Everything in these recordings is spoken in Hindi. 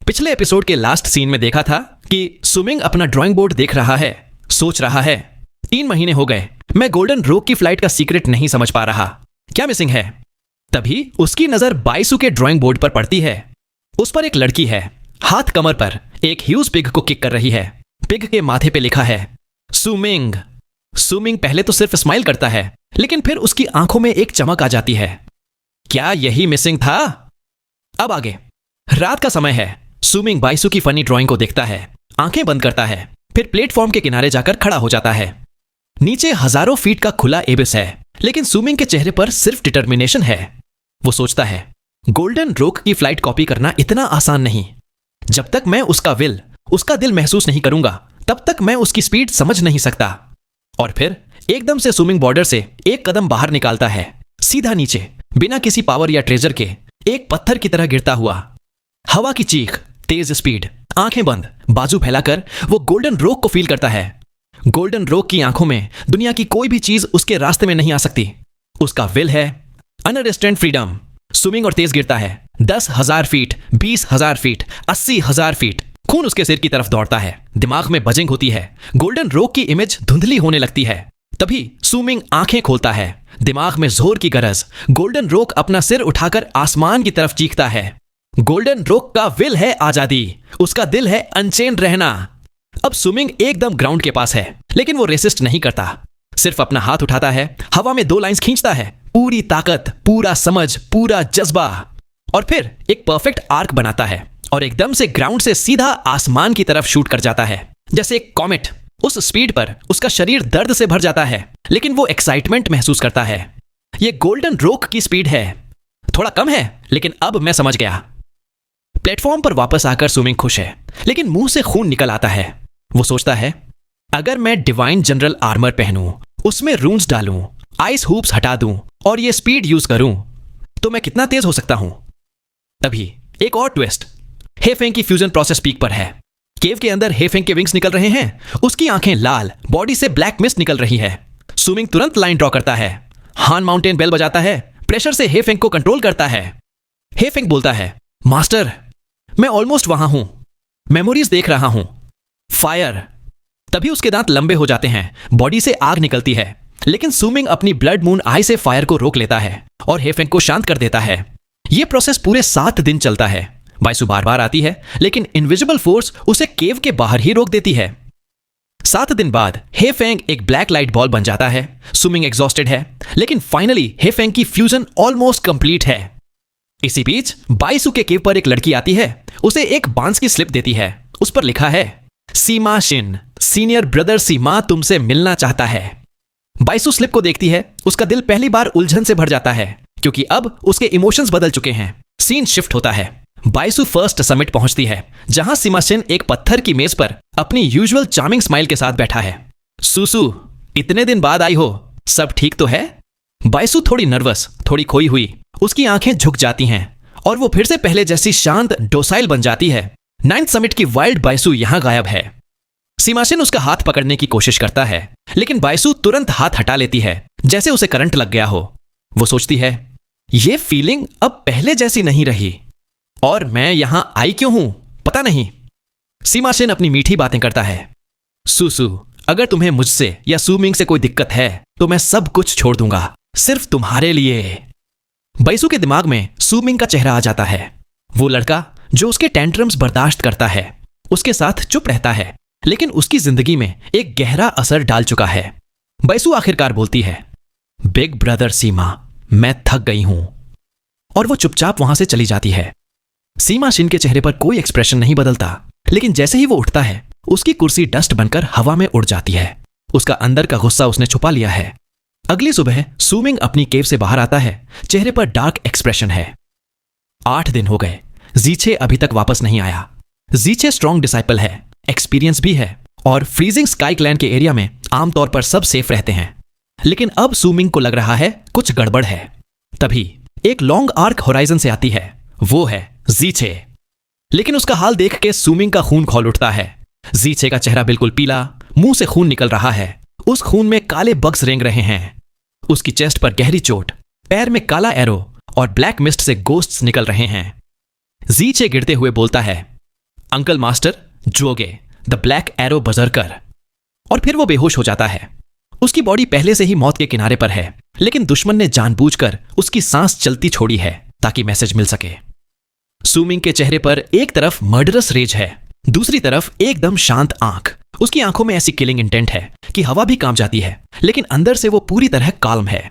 पिछले एपिसोड के लास्ट सीन में देखा था कि सुमिंग अपना ड्राइंग बोर्ड देख रहा है, सोच रहा है 3 महीने हो गए, मैं गोल्डन रोक की फ्लाइट का सीक्रेट नहीं समझ पा रहा, क्या मिसिंग है। तभी उसकी नजर बाइसू के ड्राइंग बोर्ड पर पड़ती है। उस पर एक लड़की है, हाथ कमर पर एक ह्यूज पिग को किक कर रही है। पिग के माथे पे लिखा है सुमिंग। सुमिंग पहले तो सिर्फ स्माइल करता है, लेकिन फिर उसकी आंखों में एक चमक आ जाती है। क्या यही मिसिंग था? अब आगे रात का समय है। सुमिंग बाइसू की फनी ड्राइंग को देखता है, आंखें बंद करता है, फिर प्लेटफॉर्म के किनारे जाकर खड़ा हो जाता है। नीचे हजारों फीट का खुला एबिस है, लेकिन सुमिंग के चेहरे पर सिर्फ डिटर्मिनेशन है। वो सोचता है गोल्डन रोक की फ्लाइट कॉपी करना इतना आसान नहीं। जब तक मैं उसका दिल महसूस नहीं करूंगा, तब तक मैं उसकी स्पीड समझ नहीं सकता। और फिर एकदम से सुमिंग बॉर्डर से एक कदम बाहर निकालता है, सीधा नीचे, बिना किसी पावर या ट्रेजर के, एक पत्थर की तरह गिरता हुआ। हवा की चीख, तेज स्पीड, आंखें बंद, बाजू फैलाकर वो गोल्डन रोक को फील करता है। गोल्डन रोक की आंखों में दुनिया की कोई भी चीज उसके रास्ते में नहीं आ सकती। उसका विल है अनरिस्ट्रेंड फ्रीडम। सुमिंग और तेज गिरता है 10,000 फीट, 20,000 फीट, 80,000 फीट। खून उसके सिर की तरफ दौड़ता है, दिमाग में बजिंग होती है, गोल्डन रोक की इमेज धुंधली होने लगती है। तभी सुमिंग आंखें खोलता है, दिमाग में जोर की गरज। गोल्डन रोक अपना सिर उठाकर आसमान की तरफ चीखता है। गोल्डन रोक का विल है आजादी, उसका दिल है अनचेन रहना। अब सुमिंग एकदम ग्राउंड के पास है, लेकिन वो रेसिस्ट नहीं करता, सिर्फ अपना हाथ उठाता है, हवा में 2 लाइंस खींचता है, पूरी ताकत, पूरा समझ, पूरा जज्बा, और फिर एक परफेक्ट आर्क बनाता है और एकदम से ग्राउंड से सीधा आसमान की तरफ शूट कर जाता है, जैसे एक कॉमेट। उस स्पीड पर उसका शरीर दर्द से भर जाता है, लेकिन वो एक्साइटमेंट महसूस करता है। ये गोल्डन रोक की स्पीड है, थोड़ा कम है, लेकिन अब मैं समझ गया। प्लेटफॉर्म पर वापस आकर सुमिंग खुश है, लेकिन मुंह से खून निकल आता है। वो सोचता है अगर मैं डिवाइन जनरल आर्मर पहनूं, उसमें रून्स डालूं, आइस हूप्स हटा दूं और ये स्पीड यूज करूं, तो मैं कितना तेज हो सकता हूं। तभी एक और ट्विस्ट, हेफेंग की फ्यूजन प्रोसेस पीक पर है। केव के अंदर हेफेंग के विंग्स निकल रहे हैं, उसकी आंखें लाल, बॉडी से ब्लैक मिस्ट निकल रही है। सुमिंग तुरंत लाइन ड्रॉ करता है, हान माउंटेन बेल बजाता है, प्रेशर से हेफेंग को कंट्रोल करता है। हेफेंग बोलता है मास्टर, मैं ऑलमोस्ट वहां हूं, मेमोरीज देख रहा हूं, फायर। तभी उसके दांत लंबे हो जाते हैं, बॉडी से आग निकलती है, लेकिन सुमिंग अपनी ब्लड मून आई से फायर को रोक लेता है और हेफेंग को शांत कर देता है। यह प्रोसेस पूरे 7 दिन चलता है। बाइसू बार बार आती है, लेकिन इनविजिबल फोर्स उसे केव के बाहर ही रोक देती है। 7 दिन बाद हेफेंग एक ब्लैक लाइट बॉल बन जाता है। सुमिंग एग्जॉस्टेड है, लेकिन फाइनली हेफेंग की फ्यूजन ऑलमोस्ट कंप्लीट है। इसी बीच बाइसू के केव पर एक लड़की आती है, उसे एक बांस की स्लिप देती है। उस पर लिखा है सीमा शिन, सीनियर ब्रदर सीमा तुमसे मिलना चाहता है। बाइसू स्लिप को देखती है, उसका दिल पहली बार उलझन से भर जाता है, क्योंकि अब उसके इमोशंस बदल चुके हैं। सीन शिफ्ट होता है। बाइसू फर्स्ट समिट पहुंचती है, जहां सीमा शिन एक पत्थर की मेज पर अपनी यूजुअल चार्मिंग स्माइल के साथ बैठा है। सुसु, इतने दिन बाद आई हो, सब ठीक तो है? बाइसू थोड़ी नर्वस, थोड़ी खोई हुई, उसकी आंखें झुक जाती हैं और वो फिर से पहले जैसी शांत डोसाइल बन जाती है। 9th समिट की वाइल्ड बाइसू यहां गायब है। सीमाशिन उसका हाथ पकड़ने की कोशिश करता है, लेकिन बाइसू तुरंत हाथ हटा लेती है, जैसे उसे करंट लग गया हो। वो सोचती है ये फीलिंग अब पहले जैसी नहीं रही, और मैं यहां आई क्यों हूं पता नहीं। सीमाशिन अपनी मीठी बातें करता है, सुसु, अगर तुम्हें मुझसे या सुमिंग से कोई दिक्कत है तो मैं सब कुछ छोड़ दूंगा, सिर्फ तुम्हारे लिए। बाइसू के दिमाग में सुमिंग का चेहरा आ जाता है, वो लड़का जो उसके टेंट्रम्स बर्दाश्त करता है, उसके साथ चुप रहता है, लेकिन उसकी जिंदगी में एक गहरा असर डाल चुका है। बाइसू आखिरकार बोलती है बिग ब्रदर सीमा, मैं थक गई हूं, और वो चुपचाप वहां से चली जाती है। सीमा शिन के चेहरे पर कोई एक्सप्रेशन नहीं बदलता, लेकिन जैसे ही वो उठता है, उसकी कुर्सी डस्ट बनकर हवा में उड़ जाती है। उसका अंदर का गुस्सा उसने छुपा लिया है। अगली सुबह सुमिंग अपनी केव से बाहर आता है, चेहरे पर डार्क एक्सप्रेशन है। 8 दिन हो गए, जीचे अभी तक वापस नहीं आया। जीचे स्ट्रॉन्ग डिसाइपल है, एक्सपीरियंस भी है, और फ्रीजिंग स्काई क्लैन के एरिया में आमतौर पर सब सेफ रहते हैं, लेकिन अब सुमिंग को लग रहा है कुछ गड़बड़ है। तभी एक लॉन्ग आर्क होराइजन से आती है, वो है जीचे। लेकिन उसका हाल देख के सुमिंग का खून खौल उठता है। जीचे का चेहरा बिल्कुल पीला, मुंह से खून निकल रहा है, उस खून में काले बग्स रेंग रहे हैं। उसकी चेस्ट पर गहरी चोट, पैर में काला एरो और ब्लैक मिस्ट से गोस्ट्स निकल रहे हैं। जीचे गिरते हुए बोलता है, अंकल मास्टर जोगे द ब्लैक एरो बजर्कर। और फिर वो बेहोश हो जाता है। उसकी बॉडी पहले से ही मौत के किनारे पर है, लेकिन दुश्मन ने जानबूझकर उसकी सांस चलती छोड़ी है ताकि मैसेज मिल सके। सुमिंग के चेहरे पर एक तरफ मर्डरस रेज है, दूसरी तरफ एकदम शांत आंख। उसकी आंखों में ऐसी किलिंग इंटेंट है कि हवा भी कांप जाती है, लेकिन अंदर से वो पूरी तरह काल्म है।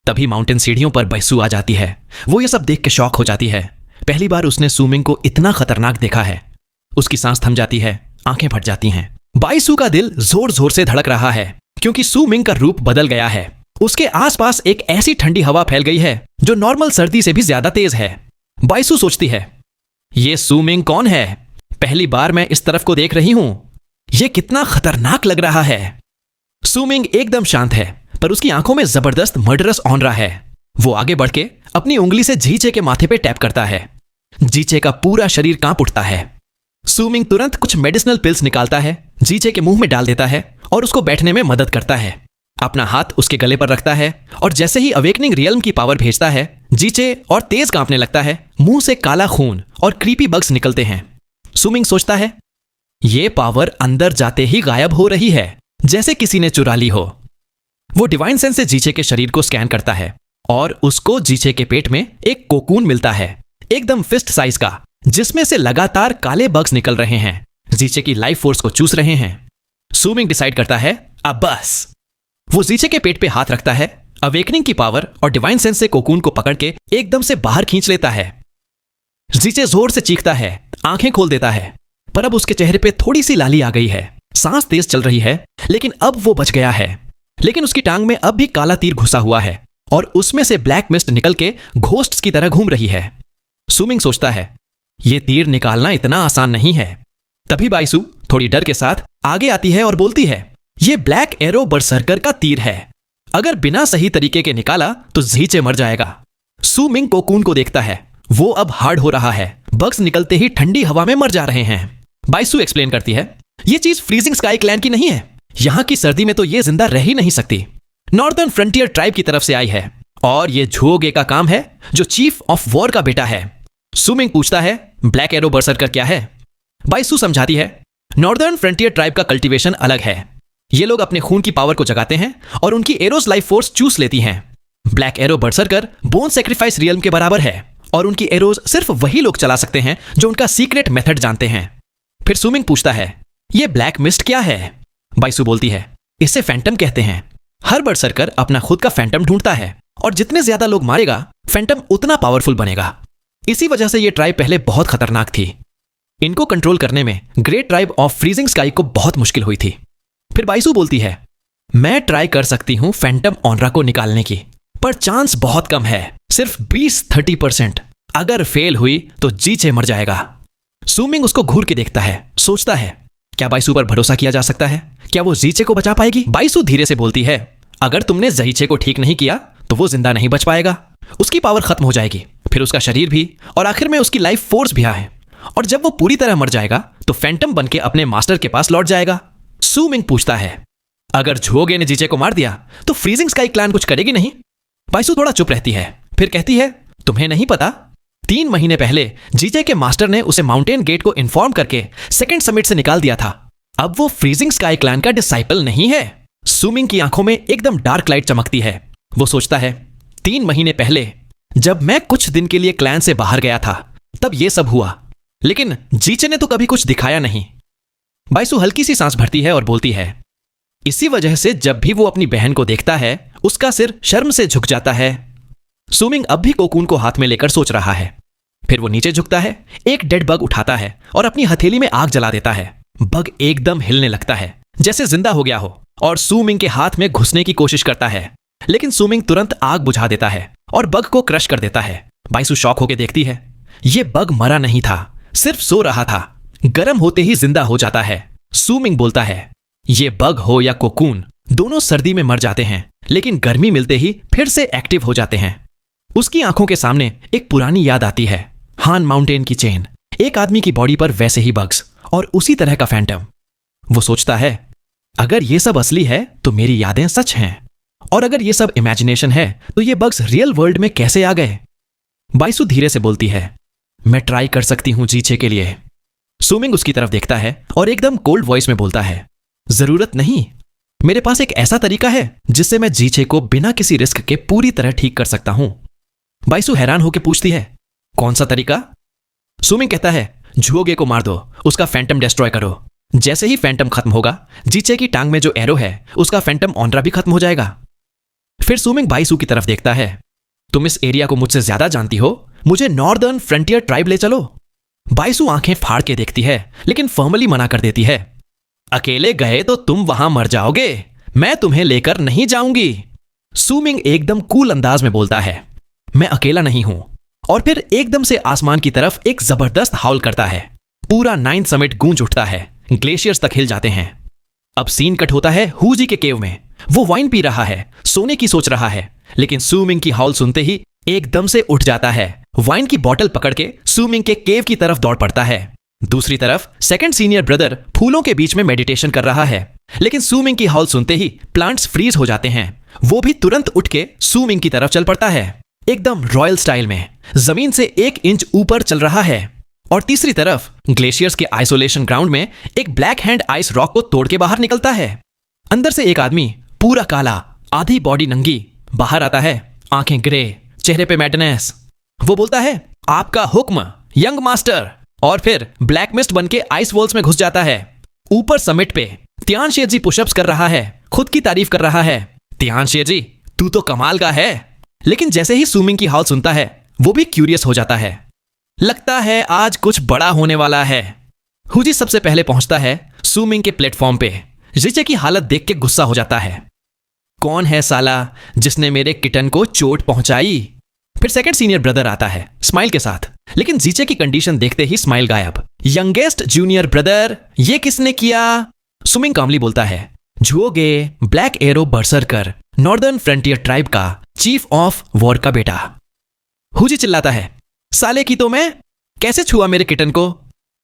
तभी माउंटेन सीढ़ियों पर बैसू आ जाती है। वो ये सब देख के शॉक हो जाती है। पहली बार उसने सुमिंग को इतना खतरनाक देखा है। उसकी सांस थम जाती है, आंखें फट जाती हैं। बाइसू का दिल जोर जोर से धड़क रहा है क्योंकि सुमिंग का रूप बदल गया है। उसके आसपास एक ऐसी ठंडी हवा फैल गई है जो नॉर्मल सर्दी से भी ज्यादा तेज है। बाइसू सोचती है, ये सुमिंग कौन है? पहली बार मैं इस तरफ को देख रही हूं। यह कितना खतरनाक लग रहा है। सुमिंग एकदम शांत है, पर उसकी आंखों में जबरदस्त मर्डरस ऑनरा है। वो आगे बढ़ के अपनी उंगली से जीचे के माथे पे टैप करता है। जीचे का पूरा शरीर कांप उठता है। सुमिंग तुरंत कुछ मेडिसिनल पिल्स निकालता है, जीचे के मुंह में डाल देता है और उसको बैठने में मदद करता है। अपना हाथ उसके गले पर रखता है और जैसे ही अवेकनिंग रियल्म की पावर भेजता है, जीचे और तेज कांपने लगता है। मुंह से काला खून और क्रीपी बग्स निकलते हैं। सुमिंग सोचता है, ये पावर अंदर जाते ही गायब हो रही है, जैसे किसी ने चुरा ली हो। वो डिवाइन सेंस से जीचे के शरीर को स्कैन करता है और उसको जीचे के पेट में एक कोकून मिलता है, एकदम फिस्ट साइज का, जिसमें से लगातार काले बग्स निकल रहे हैं, जीचे की लाइफ फोर्स को चूस रहे हैं। सुमिंग डिसाइड करता है, अब बस। वो जीचे के पेट पे हाथ रखता है, अवेकनिंग की पावर और डिवाइन सेंस से कोकून को पकड़ के एकदम से बाहर खींच लेता है। जीचे जोर से चीखता है, आंखें खोल देता है, पर अब उसके चेहरे पे थोड़ी सी लाली आ गई है। सांस तेज चल रही है, लेकिन अब वो बच गया है। लेकिन उसकी टांग में अब भी काला तीर घुसा हुआ है और उसमें से ब्लैक मिस्ट निकल के घोस्ट्स की तरह घूम रही है। सुमिंग सोचता है, ये तीर निकालना इतना आसान नहीं है। तभी बाइसू थोड़ी डर के साथ आगे आती है और बोलती है, ये ब्लैक एरो बरसर्कर का तीर है। अगर बिना सही तरीके के निकाला तो जीचे मर जाएगा। सुमिंग कोकून को देखता है, वो अब हार्ड हो रहा है। बग्स निकलते ही ठंडी हवा में मर जा रहे हैं। बाइसू एक्सप्लेन करती है, ये चीज फ्रीजिंग स्काई क्लैन की नहीं है। यहां की सर्दी में तो ये जिंदा रह ही नहीं सकती। नॉर्दर्न फ्रंटियर ट्राइब की तरफ से आई है और ये झोगे का काम है, जो चीफ ऑफ वॉर का बेटा है। सुमिंग पूछता है, ब्लैक एरो बरसर्कर क्या है? बाइसू समझाती है, नॉर्दर्न फ्रंटियर ट्राइब का कल्टीवेशन अलग है। ये लोग अपने खून की पावर को जगाते हैं और उनकी एरोज लाइफ फोर्स चूस लेती हैं। Black arrow berserker bone sacrifice realm के बराबर है और उनकी एरोज सिर्फ वही लोग चला सकते हैं जो उनका सीक्रेट मेथड जानते हैं। फिर सुमिंग पूछता है, ये ब्लैक मिस्ट क्या है? बाइसू बोलती है, इसे फैंटम कहते हैं। हर बरसर्कर अपना खुद का फैंटम ढूंढता है और जितने ज्यादा लोग मारेगा, फैंटम उतना पावरफुल बनेगा। इसी वजह से ये ट्राइब पहले बहुत खतरनाक थी। इनको कंट्रोल करने में great tribe of freezing sky को बहुत मुश्किल हुई थी। फिर बाइसू बोलती है, मैं ट्राई कर सकती हूं फैंटम ऑनरा को निकालने की, पर चांस बहुत कम है, सिर्फ 20-30%। अगर फेल हुई तो जीचे मर जाएगा। सुमिंग उसको घूर के देखता है, सोचता है, क्या बाइसू पर भरोसा किया जा सकता है? क्या वो जीचे को बचा पाएगी? बाइसू धीरे से बोलती है, अगर तुमने जीचे को ठीक नहीं किया तो वो जिंदा नहीं बच पाएगा। उसकी पावर खत्म हो जाएगी, फिर उसका शरीर भी, और आखिर में उसकी लाइफ फोर्स भी है। और जब वो पूरी तरह मर जाएगा तो फैंटम बनके अपने मास्टर के पास लौट जाएगा। सुमिंग पूछता है, अगर झोगे ने जीचे को मार दिया तो फ्रीजिंग स्काई क्लैन कुछ करेगी नहीं? बाइसू थोड़ा चुप रहती है, फिर कहती है, तुम्हें नहीं पता, 3 महीने पहले जीचे के मास्टर ने उसे माउंटेन गेट को इन्फॉर्म करके सेकंड समिट से निकाल दिया था। अब वो फ्रीजिंग स्काई क्लैन का डिसाइपल नहीं है। सुमिंग की आंखों में एकदम डार्क लाइट चमकती है। वो सोचता है, 3 महीने पहले जब मैं कुछ दिन के लिए क्लैन से बाहर गया था तब ये सब हुआ, लेकिन जीचे ने तो कभी कुछ दिखाया नहीं। बाइसू हल्की सी सांस भरती है और बोलती है, इसी वजह से जब भी वो अपनी बहन को देखता है उसका सिर शर्म से झुक जाता है। सुमिंग अब भी कोकून को हाथ में लेकर सोच रहा है। फिर वो नीचे झुकता है, एक डेड बग उठाता है और अपनी हथेली में आग जला देता है। बग एकदम हिलने लगता है, जैसे जिंदा हो गया हो, और सुमिंग के हाथ में घुसने की कोशिश करता है, लेकिन सुमिंग तुरंत आग बुझा देता है और बग को क्रश कर देता है। बाइसू शॉक होकर देखती है, ये बग मरा नहीं था, सिर्फ सो रहा था। गर्म होते ही जिंदा हो जाता है। सुमिंग बोलता है, ये बग हो या कोकून, दोनों सर्दी में मर जाते हैं, लेकिन गर्मी मिलते ही फिर से एक्टिव हो जाते हैं। उसकी आंखों के सामने एक पुरानी याद आती है, हान माउंटेन की चेन, एक आदमी की बॉडी पर वैसे ही बग्स और उसी तरह का फैंटम। वो सोचता है, अगर ये सब असली है तो मेरी यादें सच हैं, और अगर ये सब इमेजिनेशन है तो ये बग्स रियल वर्ल्ड में कैसे आ गए? बाइसू धीरे से बोलती है, मैं ट्राई कर सकती हूं जीचे के लिए। सुमिंग उसकी तरफ देखता है और एकदम कोल्ड वॉइस में बोलता है, जरूरत नहीं, मेरे पास एक ऐसा तरीका है जिससे मैं जीचे को बिना किसी रिस्क के पूरी तरह ठीक कर सकता हूं। बाइसू हैरान होकर पूछती है, कौन सा तरीका? सुमिंग कहता है, झुओगे को मार दो, उसका फैंटम डिस्ट्रॉय करो। जैसे ही फैंटम खत्म होगा, जीचे की टांग में जो एरो है उसका फैंटम ऑनरा भी खत्म हो जाएगा। फिर सुमिंग बाइसू की तरफ देखता है, तुम इस एरिया को मुझसे ज्यादा जानती हो, मुझे नॉर्दर्न फ्रंटियर ट्राइब ले चलो। बाइसू आंखें फाड़ के देखती है लेकिन फॉर्मली मना कर देती है, अकेले गए तो तुम वहां मर जाओगे, मैं तुम्हें लेकर नहीं जाऊंगी। सुमिंग एकदम कूल अंदाज में बोलता है, मैं अकेला नहीं हूं, और फिर एकदम से आसमान की तरफ एक जबरदस्त हाउल करता है। पूरा 9th समिट गूंज उठता है, ग्लेशियर्स तक हिल जाते हैं। अब सीन कट होता है हुजी के केव में। वो वाइन पी रहा है, सोने की सोच रहा है, लेकिन सुमिंग की हाउल सुनते ही एकदम से उठ जाता है। वाइन की बोतल पकड़ के सुमिंग के केव की तरफ दौड़ पड़ता है। दूसरी तरफ सेकंड सीनियर ब्रदर फूलों के बीच में मेडिटेशन कर रहा है, लेकिन सुमिंग की हाउल सुनते ही प्लांट्स फ्रीज हो जाते हैं। वो भी तुरंत उठ के सुमिंग की तरफ चल पड़ता है, एकदम रॉयल स्टाइल में, जमीन से 1 इंच ऊपर चल रहा है। और तीसरी तरफ ग्लेशियर्स के आइसोलेशन ग्राउंड में एक ब्लैक हैंड आइस रॉक को तोड़ के बाहर निकलता है। अंदर से एक आदमी पूरा काला, आधी बॉडी नंगी बाहर आता है, आंखें ग्रे, चेहरे पे मैडनेस। वो बोलता है, आपका हुक्म यंग मास्टर, और फिर ब्लैक मिस्ट बन के आइस वॉल्स में घुस जाता है। ऊपर समिट पे त्यानशे जी पुशअप्स कर रहा है, खुद की तारीफ कर रहा है, त्यानशे जी तू तो कमाल का है। लेकिन जैसे ही सुमिंग की हाल सुनता है, वो भी क्यूरियस हो जाता है, लगता है आज कुछ बड़ा होने वाला है। हुजी सबसे पहले पहुंचता है सुमिंग के प्लेटफॉर्म पे। जीचे की हालत देख के गुस्सा हो जाता है, कौन है साला जिसने मेरे किटन को चोट पहुंचाई? फिर सेकंड सीनियर ब्रदर आता है स्माइल के साथ, लेकिन जीचे की कंडीशन देखते ही स्माइल गायब। यंगेस्ट जूनियर ब्रदर, ये किसने किया? सुमिंग कामली बोलता है, झुओगे black arrow berserker, northern frontier tribe का चीफ ऑफ वॉर का बेटा। हुजी चिल्लाता है, साले की तो मैं, कैसे छुआ मेरे किटन को?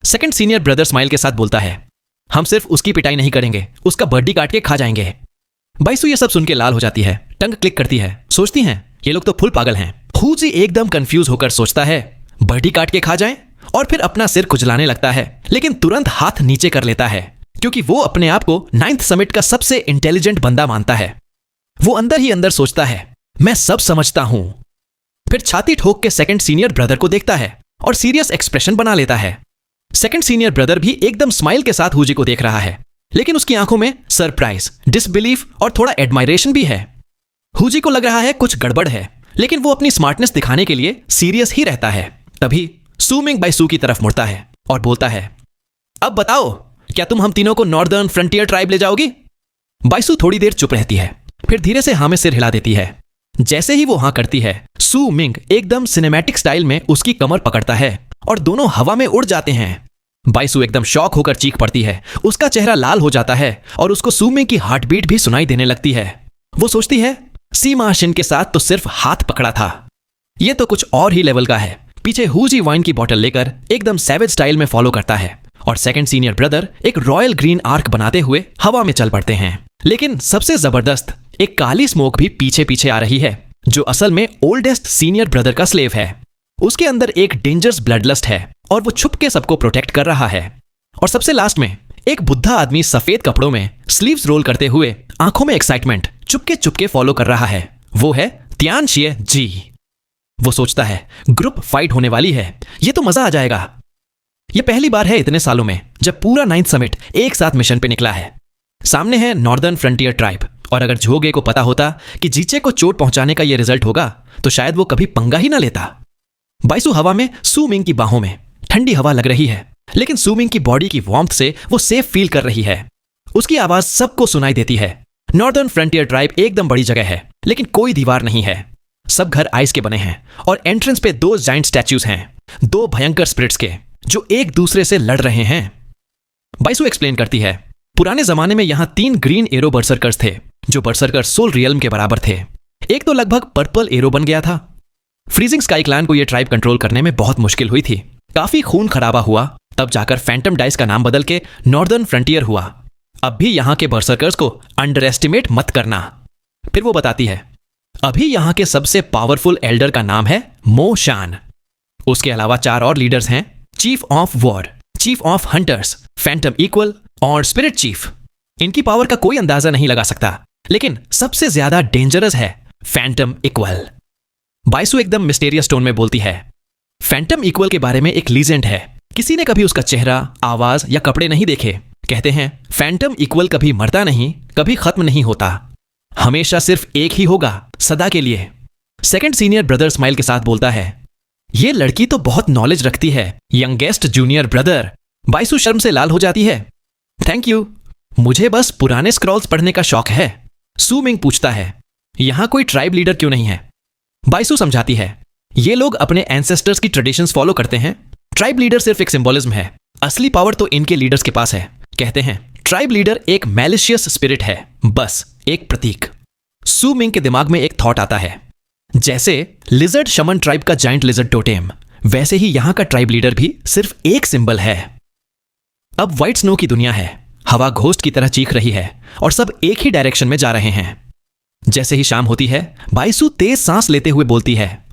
सेकंड सीनियर ब्रदर स्माइल के साथ बोलता है, हम सिर्फ उसकी पिटाई नहीं करेंगे, उसका बर्डी काट के खा जाएंगे। बाइसू ये सब सुन के लाल हो जाती है, टंग क्लिक करती है, सोचती हैं ये लोग तो फुल पागल हैं। हुजी एकदम कंफ्यूज होकर सोचता है, बर्डी काट के खा जाएं, और फिर अपना सिर खुजलाने लगता है, लेकिन तुरंत हाथ नीचे कर लेता है, क्योंकि वो अपने आप को 9th समिट का सबसे इंटेलिजेंट बंदा मानता है। वो अंदर ही अंदर सोचता है, मैं सब समझता हूं। फिर छाती ठोक के सेकंड सीनियर ब्रदर को देखता है और सीरियस एक्सप्रेशन बना लेता है। सेकंड सीनियर ब्रदर भी एकदम स्माइल के साथ हुजी को देख रहा है, लेकिन उसकी आंखों में सरप्राइज, डिसबिलीफ और थोड़ा एडमायरेशन भी है। हुजी को लग रहा है कुछ गड़बड़ है, लेकिन वो अपनी स्मार्टनेस दिखाने के लिए सीरियस ही रहता है। तभी सुमिंग बाइसू की तरफ मुड़ता है और बोलता है, अब बताओ क्या तुम हम तीनों को नॉर्दर्न फ्रंटियर ट्राइब ले जाओगी? बाइसू थोड़ी देर चुप रहती है, फिर धीरे से हाँ में सिर हिला देती है। जैसे ही वो हाँ करती है, सुमिंग एकदम सिनेमैटिक स्टाइल में उसकी कमर पकड़ता है और दोनों हवा में उड़ जाते हैं। बाइसू एकदम शॉक होकर चीख पड़ती है, उसका चेहरा लाल हो जाता है और उसको सुमिंग की हार्टबीट भी सुनाई देने लगती है। वो सोचती है, सीमा शिन के साथ तो सिर्फ हाथ पकड़ा था, ये तो कुछ और ही लेवल का है। पीछे हुजी वाइन की बोतल लेकर एकदम सैवेज स्टाइल में फॉलो करता है और सेकंड सीनियर ब्रदर एक रॉयल ग्रीन आर्क बनाते हुए हवा में चल पड़ते हैं। लेकिन सबसे जबरदस्त, एक काली स्मोक भी पीछे पीछे आ रही है, जो असल में ओल्डेस्ट सीनियर ब्रदर का स्लेव है। उसके अंदर एक डेंजरस ब्लडलस्ट है और वो छुप के सबको प्रोटेक्ट कर रहा है। और सबसे लास्ट में एक बुद्धा आदमी सफेद कपड़ों में स्लीव्स रोल करते हुए आंखों में एक्साइटमेंट चुपके फॉलो कर रहा है। वो है त्यानशे जी। वो सोचता है, ग्रुप फाइट होने वाली है, ये तो मजा आ जाएगा। ये पहली बार है इतने सालों में जब पूरा 9th समिट एक साथ मिशन पे निकला है। सामने है नॉर्दर्न फ्रंटियर ट्राइब, और अगर झोगे को पता होता कि जीचे को चोट पहुंचाने का ये रिजल्ट होगा तो शायद वो कभी पंगा ही ना लेता। बाइसू हवा में सुमिंग की बाहों में, ठंडी हवा लग रही है, लेकिन सुमिंग की बॉडी की वार्मथ से वो सेफ फील कर रही है। उसकी आवाज सबको सुनाई देती है। नॉर्दर्न फ्रंटियर ट्राइब एकदम बड़ी जगह है, लेकिन कोई दीवार नहीं है। सब घर आइस के बने हैं और एंट्रेंस पे 2 जाइंट स्टैच्यूज हैं, 2 भयंकर स्पिरिट्स के, जो एक दूसरे से लड़ रहे हैं। बाइसू एक्सप्लेन करती है, पुराने जमाने में यहां 3 ग्रीन एरो बर्सरकर्स थे, जो बर्सरकर सोल रियल्म के बराबर थे। एक तो लगभग पर्पल एरो बन गया था। फ्रीजिंग स्काई क्लैन को यह ट्राइब कंट्रोल करने में बहुत मुश्किल हुई थी। काफी खून खराबा हुआ, तब जाकर फैंटम डाइस का नाम बदल के नॉर्दर्न फ्रंटियर हुआ। अब भी यहां के बर्सरकर्स को अंडर एस्टिमेट मत करना। फिर वो बताती है, अभी यहां के सबसे पावरफुल एल्डर का नाम है मो शान। उसके अलावा 4 और लीडर्स हैं, chief of war, chief of hunters, Phantom equal और स्पिरिट चीफ। इनकी पावर का कोई अंदाजा नहीं लगा सकता, लेकिन सबसे ज्यादा डेंजरस है फैंटम इक्वल। बाइसू एकदम मिस्टेरियस टोन में बोलती है, फैंटम इक्वल के बारे में एक लीजेंड है। किसी ने कभी उसका चेहरा, आवाज या कपड़े नहीं देखे। कहते हैं फैंटम इक्वल कभी मरता नहीं, कभी खत्म नहीं होता, हमेशा सिर्फ एक ही होगा, सदा के लिए। सेकंड सीनियर ब्रदर स्माइल के साथ बोलता है, ये लड़की तो बहुत नॉलेज रखती है, यंगेस्ट जूनियर ब्रदर। बाइसू शर्म से लाल हो जाती है। थैंक यू, मुझे बस पुराने स्क्रॉल्स पढ़ने का शौक है। सू मिंग पूछता है, यहां कोई ट्राइब लीडर क्यों नहीं है? बाइसू समझाती है, ये लोग अपने एंसेस्टर्स की ट्रेडिशंस फॉलो करते हैं। ट्राइब लीडर सिर्फ एक सिंबोलिज्म है, असली पावर तो इनके लीडर्स के पास है। कहते हैं ट्राइब लीडर एक मैलिशियस स्पिरिट है, बस एक प्रतीक। सू मिंग के दिमाग में एक थॉट आता है, जैसे लिजर्ड शमन ट्राइब का जाइंट लिजर्ड टोटेम, वैसे ही यहां का ट्राइब लीडर भी सिर्फ एक सिंबल है। अब व्हाइट स्नो की दुनिया है, हवा घोस्ट की तरह चीख रही है और सब एक ही डायरेक्शन में जा रहे हैं। जैसे ही शाम होती है, बाइसू तेज सांस लेते हुए बोलती है,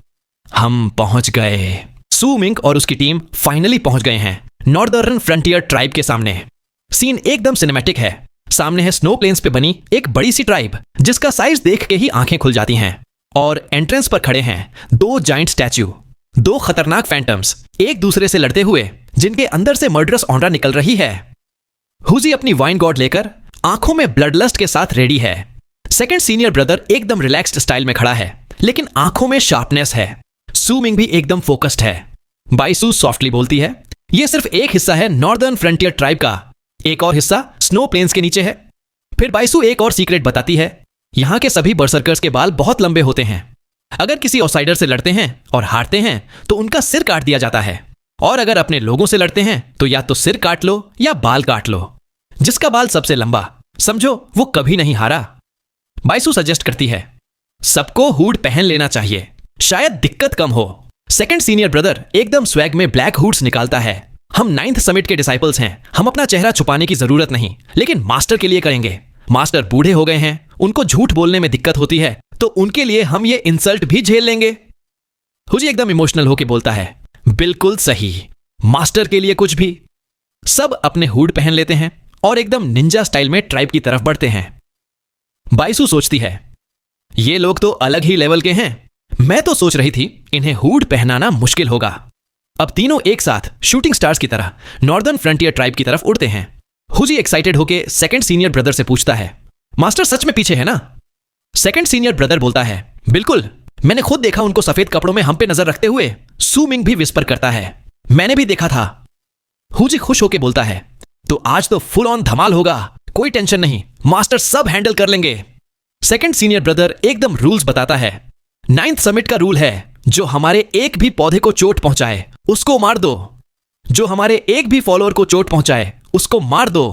हम पहुंच गए। सू मिंग और उसकी टीम फाइनली पहुंच गए हैं नॉर्दर्न फ्रंटियर ट्राइब के सामने। सीन एकदम सिनेमैटिक है। सामने है स्नो प्लेन्स पे बनी एक बड़ी सी ट्राइब, जिसका साइज देख के ही आंखें खुल जाती हैं। और एंट्रेंस पर खड़े हैं दो जाइंट स्टैच्यू, दो खतरनाक फैंटम्स, एक दूसरे से लड़ते हुए, जिनके अंदर से मर्डरस ऑनरा निकल रही है। हुजी अपनी वाइन गॉड लेकर आंखों में ब्लडलस्ट के साथ रेडी है। सेकंड सीनियर ब्रदर एकदम रिलैक्स्ड स्टाइल में खड़ा है, लेकिन आंखों में शार्पनेस है। सू मिंग भी एकदम फोकस्ड है। बाइसू सॉफ्टली बोलती है, यह सिर्फ एक हिस्सा है नॉर्दर्न फ्रंटियर ट्राइब का, एक और हिस्सा स्नो प्लेन्स के नीचे है। फिर बाइसू एक और सीक्रेट बताती है, यहां के सभी बर्सर्कर्स के बाल बहुत लंबे होते हैं। अगर किसी आउटसाइडर से लड़ते हैं और हारते हैं तो उनका सिर काट दिया जाता है, और अगर अपने लोगों से लड़ते हैं तो या तो सिर काट लो या बाल काट लो। जिसका बाल सबसे लंबा, समझो वो कभी नहीं हारा। बाइसू सजेस्ट करती है, सबको हुड पहन लेना चाहिए, शायद दिक्कत कम हो। सेकंड सीनियर ब्रदर एकदम स्वैग में ब्लैक हुड्स निकालता है। हम 9th समिट के डिसाइपल्स हैं, हम अपना चेहरा छुपाने की जरूरत नहीं, लेकिन मास्टर के लिए करेंगे। मास्टर बूढ़े हो गए हैं, उनको झूठ बोलने में दिक्कत होती है, तो उनके लिए हम ये इंसल्ट भी झेल लेंगे। हुजी एकदम इमोशनल होकर बोलता है, बिल्कुल सही, मास्टर के लिए कुछ भी। सब अपने हुड पहन लेते हैं और एकदम निंजा स्टाइल में ट्राइब की तरफ बढ़ते हैं। बाइसू सोचती है, ये लोग तो अलग ही लेवल के हैं। मैं तो सोच रही थी इन्हें हुड पहनाना मुश्किल होगा। अब तीनों एक साथ शूटिंग स्टार्स की तरह नॉर्दर्न फ्रंटियर ट्राइब की तरफ उड़ते हैं। हुजी एक्साइटेड होके सेकंड सीनियर ब्रदर से पूछता है, मास्टर सच में पीछे है ना? सेकंड सीनियर ब्रदर बोलता है, बिल्कुल, मैंने खुद देखा उनको सफेद कपड़ों में हम पे नजर रखते हुए। सू मिंग भी विस्पर करता है, मैंने भी देखा था। हुजी खुश होके बोलता है, तो आज तो फुल ऑन धमाल होगा, कोई टेंशन नहीं, मास्टर सब हैंडल कर लेंगे। सेकंड सीनियर ब्रदर एकदम रूल्स बताता है। 9th समिट का रूल है, जो हमारे एक भी पौधे को चोट पहुंचाए उसको मार दो, जो हमारे एक भी फॉलोअर को चोट पहुंचाए उसको मार दो,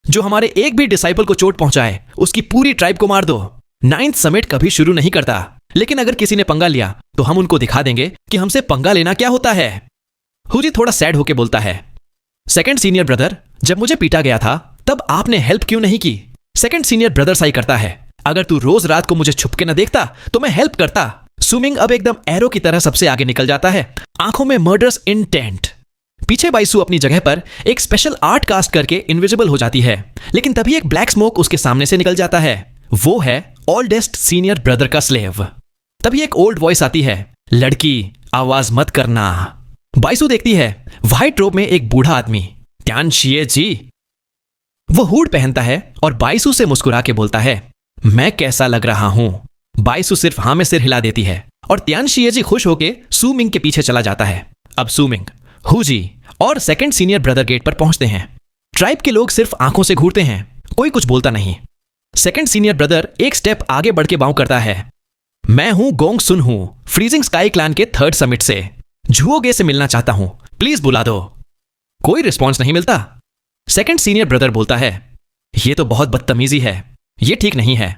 जो हमारे एक भी डिसाइपल को चोट पहुंचाए उसकी पूरी ट्राइब को मार दो। 9th समिट कभी शुरू नहीं करता, लेकिन अगर किसी ने पंगा लिया तो हम उनको दिखा देंगे कि हमसे पंगा लेना क्या होता है। हुजी थोड़ा सैड होके बोलता है, सेकंड सीनियर ब्रदर, जब मुझे पीटा गया था तब आपने हेल्प क्यों नहीं की? सेकंड सीनियर ब्रदर साई करता है, अगर तू रोज रात को मुझे छुप के न देखता तो मैं हेल्प करता। सू मिंग अब एकदम एरो की तरह सबसे आगे निकल जाता है, आंखों में मर्डरस इंटेंट। पीछे बाइसू अपनी जगह पर एक स्पेशल आर्ट कास्ट करके इनविजिबल हो जाती है, लेकिन तभी एक ब्लैक स्मोक उसके सामने से निकल जाता है। वो है ओल्डेस्ट सीनियर ब्रदर का स्लेव। तभी एक ओल्ड वॉइस आती है, लड़की आवाज मत करना। बाइसू देखती है व्हाइट रोब में एक बूढ़ा आदमी, त्यान शिए जी। वो हुड पहनता है और बाइसू से मुस्कुरा के बोलता है, मैं कैसा लग रहा हूं? बाइसू सिर्फ हाँ में सिर हिला देती है और त्यान शिए जी खुश होके सू मिंग के पीछे चला जाता है। अब सू मिंग, हुजी और सेकंड सीनियर ब्रदर गेट पर पहुंचते हैं। ट्राइब के लोग सिर्फ आंखों से घूरते हैं, कोई कुछ बोलता नहीं। सेकंड सीनियर ब्रदर एक स्टेप आगे बढ़ के बाउं करता है, मैं हूं गोंग सुन हूं, फ्रीजिंग स्काई क्लैन के 3rd समिट से, झुओगे से मिलना चाहता हूं, प्लीज बुला दो। कोई रिस्पॉन्स नहीं मिलता। सेकंड सीनियर ब्रदर बोलता है, यह तो बहुत बदतमीजी है, यह ठीक नहीं है।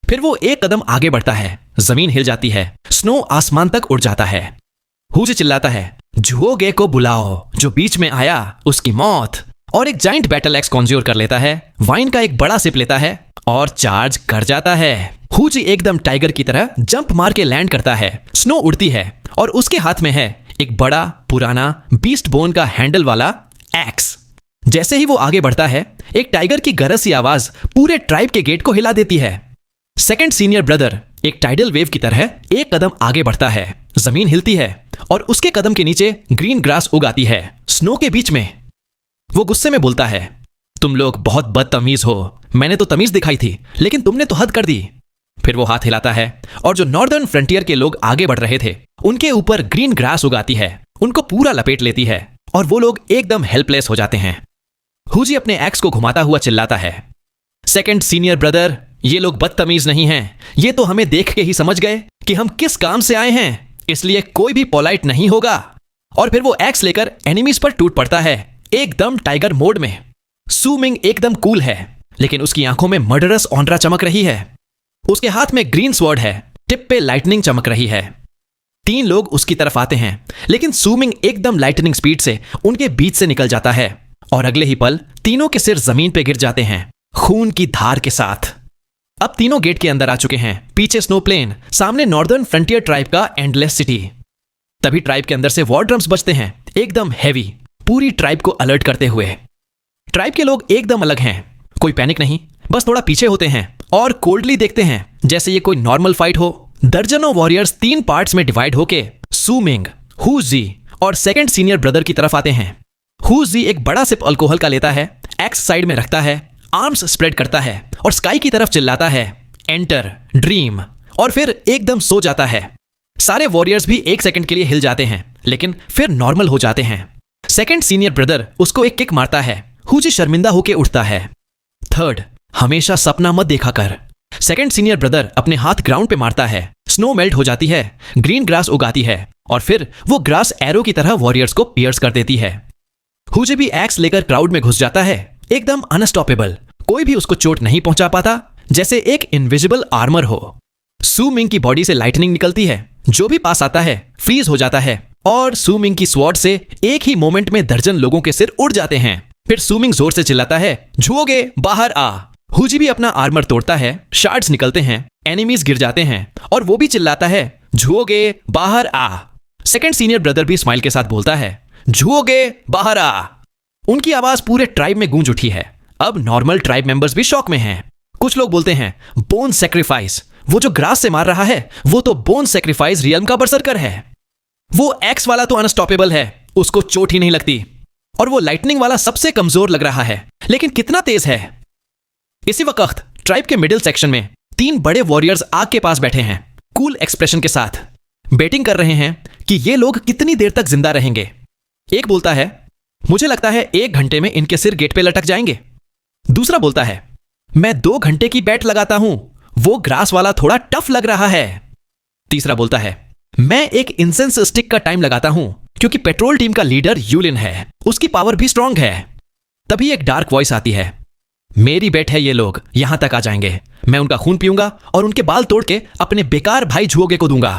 फिर वो एक कदम आगे बढ़ता है, जमीन हिल जाती है, स्नो आसमान तक उड़ जाता है। हुजी चिल्लाता है, झुओगे को बुलाओ, जो बीच में आया उसकी मौत। और एक जाइंट बैटल एक्स कॉन्ज्योर कर लेता है, वाइन का एक बड़ा सिप लेता है और चार्ज कर जाता है। हुजी एकदम टाइगर की तरह जंप मार के लैंड करता है। स्नो उड़ती है और उसके हाथ में है एक बड़ा पुराना बीस्ट बोन का हैंडल वाला एक्स। जैसे ही वो आगे बढ़ता है, एक टाइगर की गरज सी आवाज पूरे ट्राइब के गेट को हिला देती है। सेकंड सीनियर ब्रदर एक टाइडल वेव की तरह एक कदम आगे बढ़ता है। जमीन हिलती है और उसके कदम के नीचे ग्रीन ग्रास उगाती है, स्नो के बीच में। वो गुस्से में बोलता है, तुम लोग बहुत बदतमीज हो। मैंने तो तमीज दिखाई थी, लेकिन तुमने तो हद कर दी। फिर वो हाथ हिलाता है और जो नॉर्दर्न फ्रंटियर के लोग आगे बढ़ रहे थे, उनके ऊपर ग्रीन ग्रास उगाती है, उनको पूरा लपेट लेती है और वो लोग एकदम हेल्पलेस हो जाते हैं। हुजी अपने एक्स को घुमाता हुआ चिल्लाता है, सेकंड सीनियर ब्रदर, ये लोग बदतमीज नहीं हैं। ये तो हमें देख के ही समझ गए कि हम किस काम से आए हैं, इसलिए कोई भी पोलाइट नहीं होगा। और फिर वो एक्स लेकर एनिमीज पर टूट पड़ता है, एकदम टाइगर मोड में। सू मिंग एकदम कूल है, लेकिन उसकी आंखों में मर्डरस ऑनरा चमक रही है। उसके हाथ में ग्रीन स्वॉर्ड है, टिप पे लाइटनिंग चमक रही है। 3 लोग उसकी तरफ आते हैं, लेकिन सू मिंग एकदम लाइटनिंग स्पीड से उनके बीच से निकल जाता है और अगले ही पल तीनों के सिर जमीन पे गिर जाते हैं, खून की धार के साथ। अब तीनों गेट के अंदर आ चुके हैं, पीछे स्नो प्लेन, सामने नॉर्दर्न फ्रंटियर ट्राइब का एंडलेस सिटी। तभी ट्राइब के अंदर से वॉर ड्रम्स बजते हैं, एकदम हैवी, पूरी ट्राइब को अलर्ट करते हुए। ट्राइब के लोग एकदम अलग हैं, कोई पैनिक नहीं, बस थोड़ा पीछे होते हैं और कोल्डली देखते हैं, जैसे ये कोई नॉर्मल फाइट हो। दर्जनों वॉरियर्स 3 पार्ट्स में डिवाइड होके सू मिंग, हु जी और सेकंड सीनियर ब्रदर की तरफ आते हैं। हु जी एक बड़ा सिप अल्कोहल का लेता है, एक्स साइड में रखता है, आर्म्स स्प्रेड करता है और स्काई की तरफ चिल्लाता है, एंटर ड्रीम, और फिर एकदम सो जाता है। सारे वॉरियर्स भी 1 सेकंड के लिए हिल जाते हैं, लेकिन फिर नॉर्मल हो जाते हैं। सेकंड सीनियर ब्रदर उसको एक किक मारता है, हुजी शर्मिंदा होकर उठता है। थर्ड, हमेशा सपना मत देखा कर। सेकंड सीनियर ब्रदर अपने हाथ ग्राउंड पे मारता है, स्नो मेल्ट हो जाती है, ग्रीन ग्रास उगाती है और फिर वो ग्रास एरो की तरह वॉरियर्स को पियर्स कर देती है। हुजी भी एक्स लेकर क्राउड में घुस जाता है, एकदम अनस्टॉपेबल, कोई भी उसको चोट नहीं पहुंचा पाता, जैसे एक इनविजिबल आर्मर हो। सू मिंग की बॉडी से लाइटनिंग निकलती है, जो भी पास आता है फ्रीज हो जाता है और सू मिंग की स्वॉर्ड से एक ही मोमेंट में दर्जन लोगों के सिर उड़ जाते हैं। फिर सू मिंग जोर से चिल्लाता है, झुओगे बाहर आ। हुजी भी अपना आर्मर तोड़ता है, शार्ड्स निकलते हैं, एनिमीज गिर जाते हैं और वो भी चिल्लाता है, झुओगे बाहर आ। सेकंड सीनियर ब्रदर भी स्माइल के साथ बोलता है, झुओगे बाहर आ। उनकी आवाज पूरे ट्राइब में गूंज उठी है। अब नॉर्मल ट्राइब मेंबर्स भी शॉक में हैं। कुछ लोग बोलते हैं, बोन सेक्रीफाइस, वो जो ग्रास से मार रहा है वो तो बोन सेक्रीफाइस रियल्म का बरसरकर है। वो एक्स वाला तो अनस्टॉपेबल है, उसको चोट ही नहीं लगती, और वो लाइटनिंग वाला सबसे कमजोर लग रहा है, लेकिन कितना तेज है। इसी वक्त ट्राइब के मिडिल सेक्शन में 3 बड़े वॉरियर्स आग के पास बैठे हैं, कूल एक्सप्रेशन के साथ बेटिंग कर रहे हैं कि ये लोग कितनी देर तक जिंदा रहेंगे। एक बोलता है, मुझे लगता है 1 घंटे में इनके सिर गेट पे लटक जाएंगे। दूसरा बोलता है, मैं 2 घंटे की बेट लगाता हूं, वो ग्रास वाला थोड़ा टफ लग रहा है। तीसरा बोलता है, मैं एक इंसेंस स्टिक का टाइम लगाता हूं, क्योंकि पेट्रोल टीम का लीडर यूलिन है, उसकी पावर भी स्ट्रांग है। तभी एक डार्क वॉइस आती है, मेरी बेट है ये लोग यहां तक आ जाएंगे, मैं उनका खून पीऊंगा और उनके बाल तोड़ के अपने बेकार भाई झुओगे को दूंगा।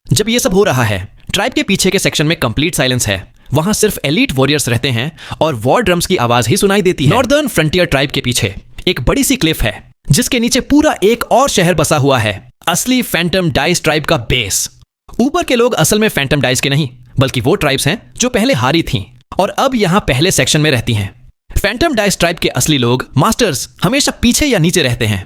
जब ये सब हो रहा है, ट्राइब के पीछे के सेक्शन में कंप्लीट साइलेंस है। वहां सिर्फ एलीट वॉरियर्स रहते हैं और वॉर ड्रम्स की आवाज ही सुनाई देती है। नॉर्दर्न फ्रंटियर ट्राइब के पीछे एक बड़ी सी क्लिफ है, जिसके नीचे पूरा एक और शहर बसा हुआ है, असली फैंटम डाइस ट्राइब का बेस। ऊपर के लोग असल में फैंटम डाइस के नहीं, बल्कि वो ट्राइब्स हैं जो पहले हारी थीं और अब यहां पहले सेक्शन में रहती हैं। फैंटम डाइस ट्राइब के असली लोग, मास्टर्स, हमेशा पीछे या नीचे रहते हैं।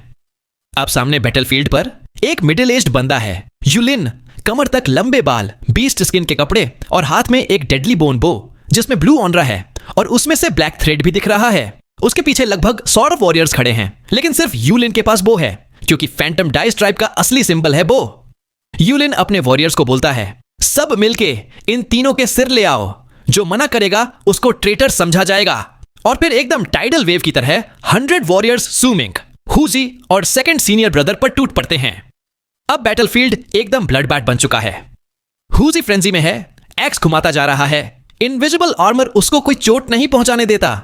अब सामने बैटलफील्ड पर एक मिडिल एज्ड बंदा है, यूलिन, कमर तक लंबे बाल, बीस्ट स्किन के कपड़े और हाथ में एक डेडली बोन बो जिसमें ब्लू ऑनरा है और उसमें से ब्लैक थ्रेड भी दिख रहा है। उसके पीछे लगभग 100 वॉरियर्स खड़े हैं, लेकिन सिर्फ यूलिन के पास बो है, क्योंकि फैंटम डाइस ट्राइब का असली सिंबल है बो। यूलिन अपने वॉरियर्स को बोलता है, सब मिलके इन तीनों के सिर ले आओ, जो मना करेगा उसको ट्रेटर समझा जाएगा। और फिर एकदम टाइडल वेव की तरह 100 वॉरियर्स सू मिंग, हुजी और सेकंड सीनियर ब्रदर पर टूट पड़ते हैं। अब बैटलफील्ड एकदम ब्लड बैट बन चुका है। हुजी फ्रेंजी में है, एक्स घुमाता जा रहा है, इनविजिबल आर्मर उसको कोई चोट नहीं पहुंचाने देता।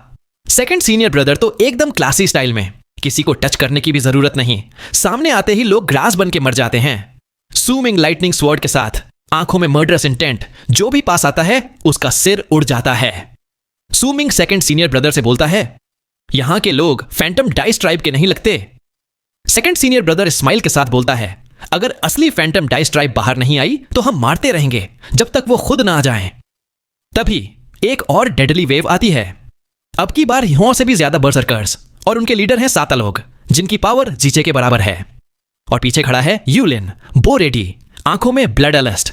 सेकंड सीनियर ब्रदर तो एकदम क्लासी स्टाइल में, किसी को टच करने की भी जरूरत नहीं, सामने आते ही लोग ग्रास बन के मर जाते हैं। सू मिंग लाइटनिंग स्वॉर्ड के साथ, आंखों में मर्डरस इंटेंट, जो भी पास आता है उसका सिर उड़ जाता है। सू मिंग सेकंड सीनियर ब्रदर से बोलता है, यहां के लोग फैंटम डाइस ट्राइब के नहीं लगते। सेकंड सीनियर ब्रदर स्माइल के साथ बोलता है, अगर असली फैंटम डाइस ट्राइब बाहर नहीं आई तो हम मारते रहेंगे जब तक वो खुद ना आ जाएं। तभी एक और डेडली वेव आती है। अब की बार यहाँ से भी ज्यादा बर्सर्कर्स, और उनके लीडर हैं 7 लोग जिनकी पावर जीचे के बराबर है। और पीछे खड़ा है यूलिन, बो रेडी, आंखों में ब्लडलस्ट।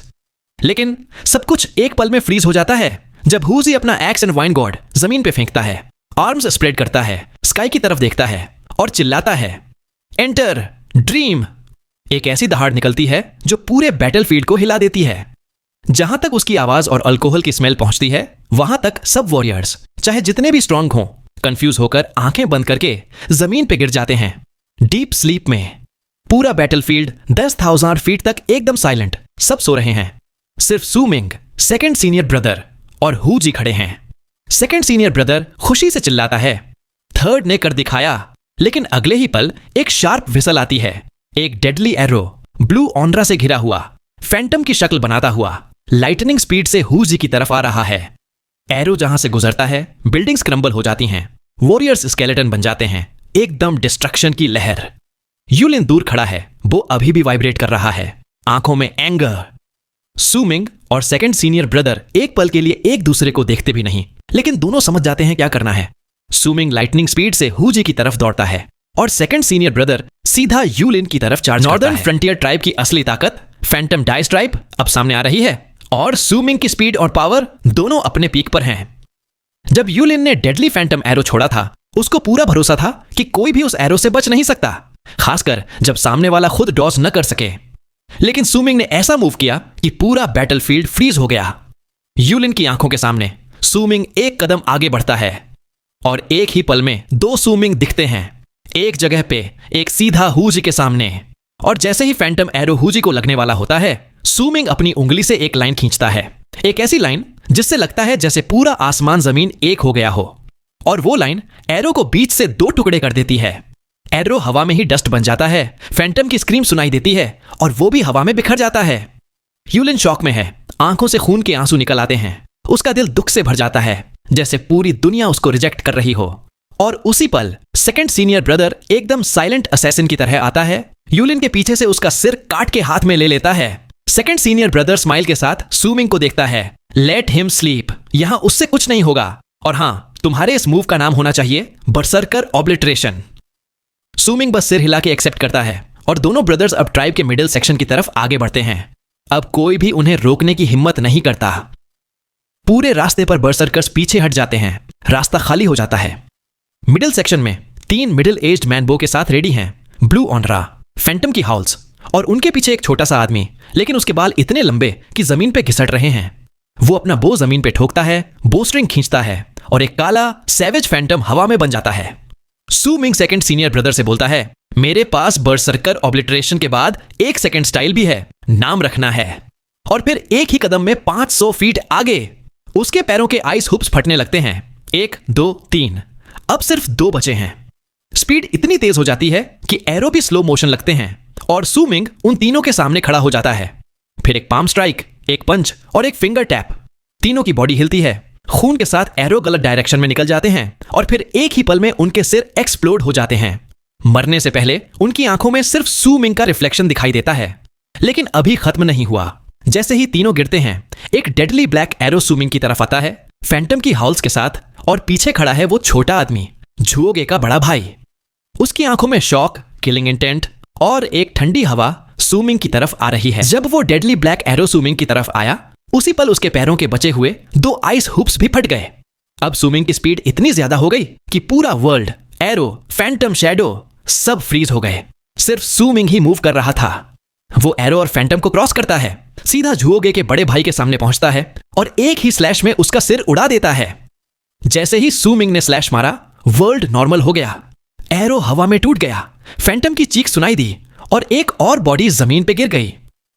लेकिन सब कुछ एक पल में फ्रीज हो जाता है जब हुजी अपना एक्स एंड वाइन गॉड जमीन पे फेंकता है, आर्म्स स्प्रेड करता है, स्काई की तरफ देखता है और चिल्लाता है, एंटर ड्रीम। एक ऐसी दहाड़ निकलती है जो पूरे बैटलफील्ड को हिला देती है। जहां तक उसकी आवाज और अल्कोहल की स्मेल पहुंचती है, वहां तक सब वॉरियर्स, चाहे जितने भी स्ट्रांग हों, कंफ्यूज होकर आंखें बंद करके जमीन पे गिर जाते हैं, डीप स्लीप में। पूरा बैटलफील्ड 10,000 फीट तक एकदम साइलेंट, सब सो रहे हैं। सिर्फ सू मिंग, सेकंड सीनियर ब्रदर और हु जी खड़े हैं। सेकंड सीनियर ब्रदर खुशी से चिल्लाता है, थर्ड ने कर दिखाया। लेकिन अगले ही पल एक शार्प विसल आती है। एक डेडली एरो ब्लू ऑनरा से घिरा हुआ, फैंटम की शक्ल बनाता हुआ, लाइटनिंग स्पीड से हु जी की तरफ आ रहा है। एरो जहां से गुजरता है, बिल्डिंग्स क्रम्बल हो जाती हैं, वॉरियर्स स्केलेटन बन जाते हैं, एकदम डिस्ट्रक्शन की लहर। यूलिन दूर खड़ा है, वो अभी भी वाइब्रेट कर रहा है, आंखों में एंगर। सू मिंग और सेकंड सीनियर ब्रदर एक पल के लिए एक दूसरे को देखते भी नहीं, लेकिन दोनों समझ जाते हैं क्या करना है। सू मिंग लाइटनिंग स्पीड से हु जी की तरफ दौड़ता है और सेकंड सीनियर ब्रदर सीधा यूलिन की तरफ चार्ज करता है। नॉर्दर्न फ्रंटियर ट्राइब की असली ताकत, फैंटम डाइस ट्राइब, अब सामने आ रही है और सू मिंग की स्पीड और पावर दोनों अपने पीक पर हैं। जब यूलिन ने डेडली फैंटम एरो छोड़ा था, उसको पूरा भरोसा था कि कोई भी उस एरो से बच नहीं सकता, खासकर जब सामने वाला खुद डॉज न कर सके। लेकिन सू मिंग ने ऐसा मूव किया कि पूरा बैटलफील्ड फ्रीज हो गया। यूलिन की आंखों के सामने सू मिंग एक कदम आगे बढ़ता है और एक ही पल में 2 सू मिंग दिखते हैं, एक जगह पे, एक सीधा हु जी के सामने। और जैसे ही फैंटम एरो हु जी को लगने वाला होता है, सू मिंग अपनी उंगली से एक लाइन खींचता है, एक ऐसी लाइन जिससे लगता है जैसे पूरा आसमान जमीन एक हो गया हो। और वो लाइन एरो को बीच से 2 टुकड़े कर देती है। एरो हवा में ही डस्ट बन जाता है, फैंटम की स्क्रीम सुनाई देती है और वो भी हवा में बिखर जाता है। यूलिन शॉक में है, आंखों से खून के आंसू निकल आते हैं, उसका दिल दुख से भर जाता है, जैसे पूरी दुनिया उसको रिजेक्ट कर रही हो। और उसी पल सेकंड सीनियर ब्रदर एकदम साइलेंट असैसिन की तरह आता है, यूलिन के पीछे से उसका सिर काट के हाथ में ले लेता है। सेकंड सीनियर ब्रदर स्माइल के साथ सू मिंग को देखता है, लेट हिम स्लीप, यहां उससे कुछ नहीं होगा। और हां, तुम्हारे इस मूव का नाम होना चाहिए बर्सर्कर ऑब्लिटरेशन। सू मिंग बस सिर हिला के एक्सेप्ट करता है और दोनों ब्रदर्स अब ट्राइब के मिडिल सेक्शन की तरफ आगे बढ़ते हैं। अब कोई भी उन्हें रोकने की हिम्मत नहीं करता। पूरे रास्ते पर बर्सर्कर्स पीछे हट जाते हैं, रास्ता खाली हो जाता है। मिडिल सेक्शन में 3 मिडिल एज्ड मैन बो के साथ रेडी हैं, ब्लू ऑनरा, फैंटम की हाउल्स और उनके पीछे एक छोटा सा आदमी, लेकिन उसके बाल इतने लंबे कि जमीन पे घिसट रहे हैं। वो अपना बो जमीन पे ठोकता है, बो स्ट्रिंग खींचता है और एक काला सैवेज फैंटम हवा में बन जाता है। सू मिंग सेकंड सीनियर ब्रदर से बोलता है, मेरे पास बर्सर्कर ऑब्लिटरेशन के बाद एक सेकंड स्टाइल भी है, नाम रखना है। और फिर एक ही कदम में 500 फीट आगे उसके पैरों के आइस हुप्स फटने लगते हैं। 1, 2, 3, अब सिर्फ 2 बचे हैं। स्पीड इतनी तेज हो जाती है कि एरो भी स्लो मोशन लगते हैं और सू मिंग उन तीनों के सामने खड़ा हो जाता है। फिर एक पाम स्ट्राइक, एक पंच और एक फिंगर टैप। तीनों की बॉडी हिलती है, खून के साथ एरो गलत डायरेक्शन में निकल जाते हैं और फिर एक ही पल में उनके सिर एक्सप्लोड हो जाते हैं। मरने से पहले उनकी आंखों में सिर्फ सू मिंग का रिफ्लेक्शन दिखाई देता है। लेकिन अभी खत्म नहीं हुआ। जैसे ही तीनों गिरते हैं, एक डेडली ब्लैक एरो सू मिंग की तरफ आता है, फैंटम की हाउल्स के साथ, और पीछे खड़ा है वो छोटा आदमी, झुओगे का बड़ा भाई। उसकी आंखों में शॉक, किलिंग इंटेंट और एक ठंडी हवा सू मिंग की तरफ आ रही है। जब वो डेडली ब्लैक एरो सू मिंग की तरफ आया, उसी पल उसके पैरों के बचे हुए 2 आइस हुप्स भी फट गए। अब सू मिंग की स्पीड इतनी ज्यादा हो गई कि पूरा वर्ल्ड, एरो, फैंटम, शैडो सब फ्रीज हो गए। सिर्फ सू मिंग ही मूव कर रहा था। वो एरो और फैंटम को क्रॉस करता है, सीधा झुओगे के बड़े भाई के सामने पहुंचता है और एक ही स्लैश में उसका सिर उड़ा देता है। जैसे ही सू मिंग ने स्लैश मारा, वर्ल्ड नॉर्मल हो गया। एरो हवा में टूट गया, फैंटम की चीख सुनाई दी और एक और बॉडी जमीन पे गिर गई।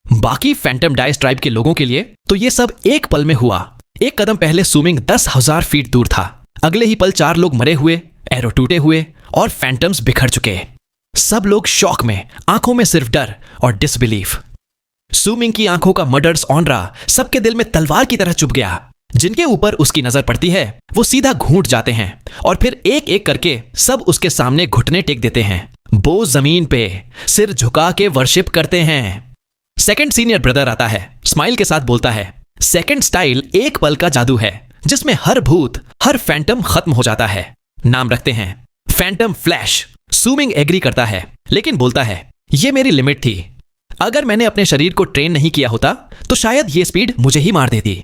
बाकी फैंटम डाइस ट्राइब के लोगों के लिए तो ये सब एक पल में हुआ। एक कदम पहले सू मिंग 10,000 फीट दूर था, अगले ही पल 4 लोग मरे हुए, एरो टूटे हुए और फैंटम्स बिखर चुके। सब लोग शॉक में, आंखों में सिर्फ डर और डिसबिलीफ। सू मिंग की आंखों का मर्डर्स ऑनरा सबके दिल में तलवार की तरह चुभ गया। जिनके ऊपर उसकी नजर पड़ती है, वो सीधा घूंट जाते हैं और फिर एक एक करके सब उसके सामने घुटने टेक देते हैं। वो जमीन पे सिर झुका के वर्शिप करते हैं। सेकंड सीनियर ब्रदर आता है, स्माइल के साथ बोलता है, सेकंड स्टाइल एक पल का जादू है, जिसमें हर भूत, हर फैंटम खत्म हो जाता है। नाम रखते हैं फैंटम फ्लैश। सुमिंग एग्री करता है, लेकिन बोलता है ये मेरी लिमिट थी। अगर मैंने अपने शरीर को ट्रेन नहीं किया होता तो शायद ये स्पीड मुझे ही मार देती।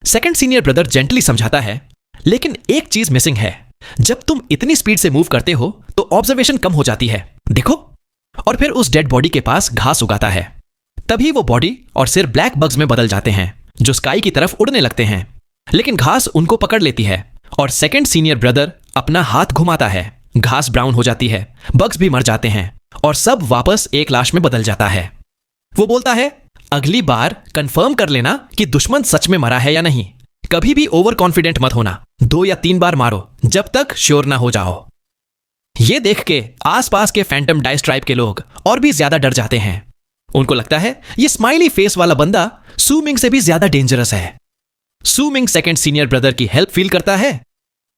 सेकंड सीनियर ब्रदर जेंटली समझाता है, लेकिन एक चीज मिसिंग है। जब तुम इतनी स्पीड से मूव करते हो तो ऑब्जर्वेशन कम हो जाती है, देखो। और फिर उस डेड बॉडी के पास घास उगाता है। तभी वो बॉडी और सिर ब्लैक बग्स में बदल जाते हैं, जो स्काई की तरफ उड़ने लगते हैं। लेकिन घास उनको पकड़ लेती है और सेकंड सीनियर ब्रदर अपना हाथ घुमाता है। घास ब्राउन हो जाती है, बग्स भी मर जाते हैं और सब वापस एक लाश में बदल जाता है। वो बोलता है, अगली बार कंफर्म कर लेना कि दुश्मन सच में मरा है या नहीं। कभी भी ओवर कॉन्फिडेंट मत होना। 2 या 3 बार मारो जब तक श्योर ना हो जाओ। ये देख के आसपास के फैंटम डाइस ट्राइब के लोग और भी ज्यादा डर जाते हैं। उनको लगता है ये स्माइली फेस वाला बंदा सू मिंग से भी ज्यादा डेंजरस है। सू मिंग सेकंड सीनियर ब्रदर की हेल्प फील करता है।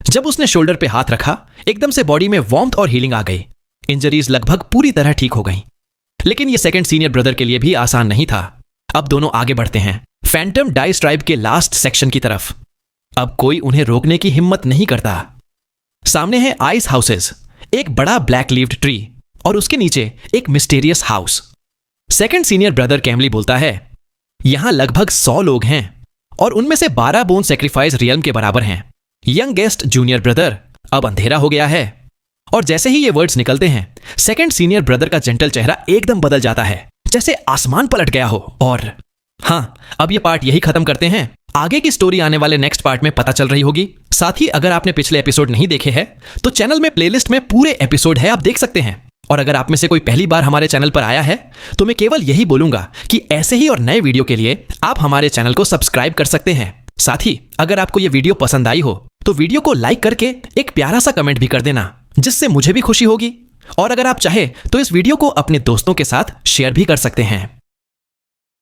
जब उसने शोल्डर पे हाथ रखा, एकदम से बॉडी में वार्मथ और हीलिंग आ गई। इंजरीज लगभग पूरी तरह ठीक हो गई। लेकिन ये सेकंड सीनियर ब्रदर के लिए भी आसान नहीं था। अब दोनों आगे बढ़ते हैं फैंटम डाइस ट्राइब के लास्ट सेक्शन की तरफ। अब कोई उन्हें रोकने की हिम्मत नहीं करता। सामने है आइस हाउसेस, एक बड़ा ब्लैक लीव्ड ट्री और उसके नीचे एक mysterious house. Second senior brother calmly बोलता है, यहां लगभग 100 लोग हैं और उनमें से 12 बोन सेक्रीफाइस रियल्म के बराबर हैं। यंगेस्ट जूनियर ब्रदर, अब अंधेरा हो गया है। और जैसे ही ये वर्ड्स निकलते हैं, सेकंड सीनियर ब्रदर का जेंटल चेहरा एकदम बदल जाता है, जैसे आसमान पलट गया हो। और हाँ, अब ये पार्ट यही खत्म करते हैं। आगे की स्टोरी आने वाले नेक्स्ट पार्ट में पता चल रही होगी। साथ ही अगर आपने पिछले एपिसोड नहीं देखे हैं तो चैनल में प्लेलिस्ट में पूरे एपिसोड है, आप देख सकते हैं। और अगर आप में से कोई पहली बार हमारे चैनल पर आया है तो मैं केवल यही बोलूंगा कि ऐसे ही और नए वीडियो के लिए आप हमारे चैनल को सब्सक्राइब कर सकते हैं। साथ ही अगर आपको ये वीडियो पसंद आई हो तो वीडियो को लाइक करके एक प्यारा सा कमेंट भी कर देना, जिससे मुझे भी खुशी होगी। और अगर आप चाहे तो इस वीडियो को अपने दोस्तों के साथ शेयर भी कर सकते हैं।